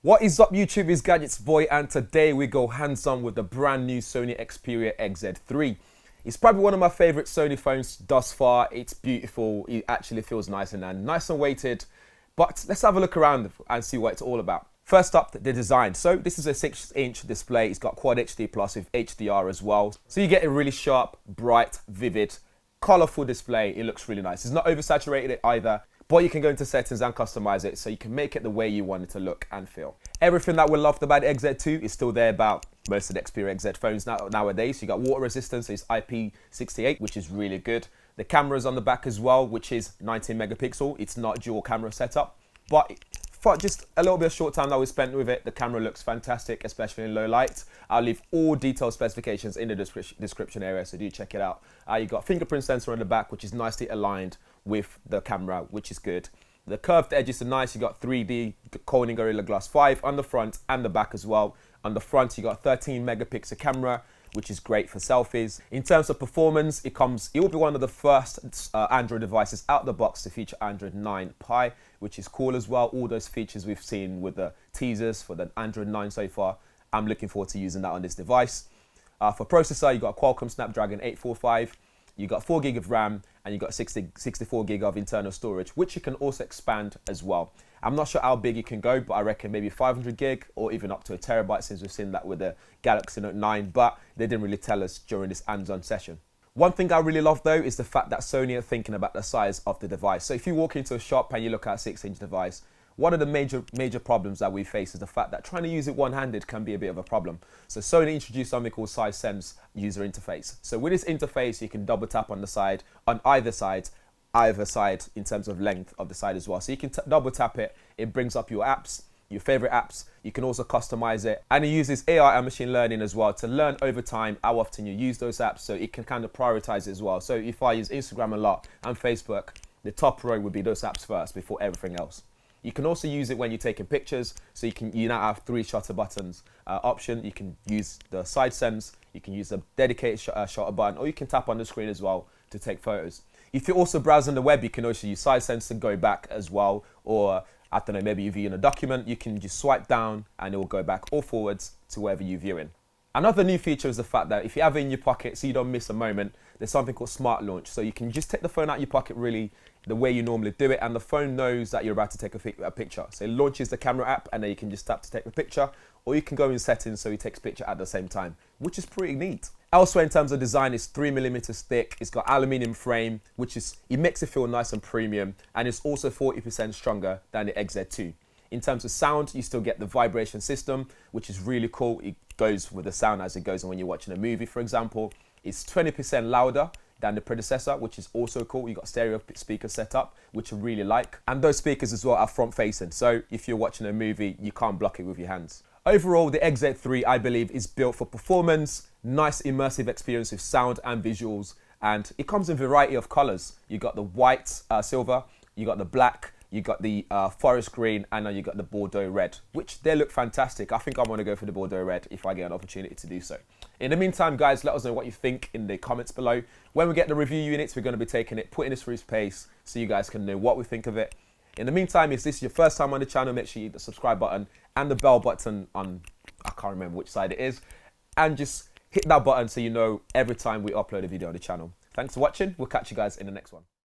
What is up YouTube, it's GadgetsBoy, and today we go hands-on with the brand new Sony Xperia XZ3. It's probably one of my favorite Sony phones thus far. It's beautiful, it actually feels nice and weighted. But let's have a look around and see what it's all about. First up, the design. So this is a 6-inch display. It's got Quad HD Plus with HDR as well. So you get a really sharp, bright, vivid, colorful display. It looks really nice. It's not oversaturated either, but you can go into settings and customize it so you can make it the way you want it to look and feel. Everything that we loved about the XZ2 is still there about most of the Xperia XZ phones nowadays. You got water resistance, it's IP68, which is really good. The camera's on the back as well, which is 19 megapixel. It's not dual camera setup, but for just a little bit of short time that we spent with it, the camera looks fantastic, especially in low light. I'll leave all detailed specifications in the description area, so do check it out. You got fingerprint sensor on the back, which is nicely aligned with the camera, which is good. The curved edges are nice. You got 3D Corning Gorilla Glass 5 on the front and the back as well. On the front, you got a 13 megapixel camera, which is great for selfies. In terms of performance, it will be one of the first Android devices out the box to feature Android 9 Pie, which is cool as well. All those features we've seen with the teasers for the Android 9 so far, I'm looking forward to using that on this device. For processor, you got a Qualcomm Snapdragon 845. You got 4 gig of RAM and you got 64 gig of internal storage, which you can also expand as well. I'm not sure how big you can go, but I reckon maybe 500 gig or even up to a terabyte, since we've seen that with the Galaxy Note 9, but they didn't really tell us during this hands-on session. One thing I really love though is the fact that Sony are thinking about the size of the device. So if you walk into a shop and you look at a 6-inch device, one of the major problems that we face is the fact that trying to use it one-handed can be a bit of a problem. So Sony introduced something called Size Sense user interface. So with this interface, you can double tap on the side, on either side in terms of length of the side as well. So you can double tap it, it brings up your apps, your favorite apps. You can also customize it, and it uses AI and machine learning as well to learn over time how often you use those apps, so it can kind of prioritize it as well. So if I use Instagram a lot and Facebook, the top row would be those apps first before everything else. You can also use it when you're taking pictures, so you now have 3 shutter buttons option. You can use the side sense, you can use a dedicated shutter button, or you can tap on the screen as well to take photos. If you're also browsing the web, you can also use side sense to go back as well, or I don't know, maybe you're viewing a document, you can just swipe down and it will go back or forwards to wherever you're viewing. Another new feature is the fact that if you have it in your pocket so you don't miss a moment, there's something called Smart Launch. So you can just take the phone out of your pocket really the way you normally do it, and the phone knows that you're about to take a picture. So it launches the camera app and then you can just tap to take the picture, or you can go in settings so it takes picture at the same time, which is pretty neat. Elsewhere in terms of design, it's 3mm thick, it's got aluminium frame, it makes it feel nice and premium, and it's also 40% stronger than the XZ2. In terms of sound, you still get the vibration system, which is really cool. It goes with the sound as it goes on when you're watching a movie, for example. It's 20% louder than the predecessor, which is also cool. You got stereo speakers set up, which I really like. And those speakers as well are front facing. So if you're watching a movie, you can't block it with your hands. Overall, the XZ3, I believe, is built for performance, nice immersive experience with sound and visuals. And it comes in a variety of colors. You got the white, silver, you got the black, you got the forest green, and now you got the Bordeaux red, which they look fantastic. I think I want to go for the Bordeaux red if I get an opportunity to do so. In the meantime, guys, let us know what you think in the comments below. When we get the review units, we're going to be taking it, putting this through space so you guys can know what we think of it. In the meantime, if this is your first time on the channel, make sure you hit the subscribe button and the bell button on, I can't remember which side it is, and just hit that button so you know every time we upload a video on the channel. Thanks for watching. We'll catch you guys in the next one.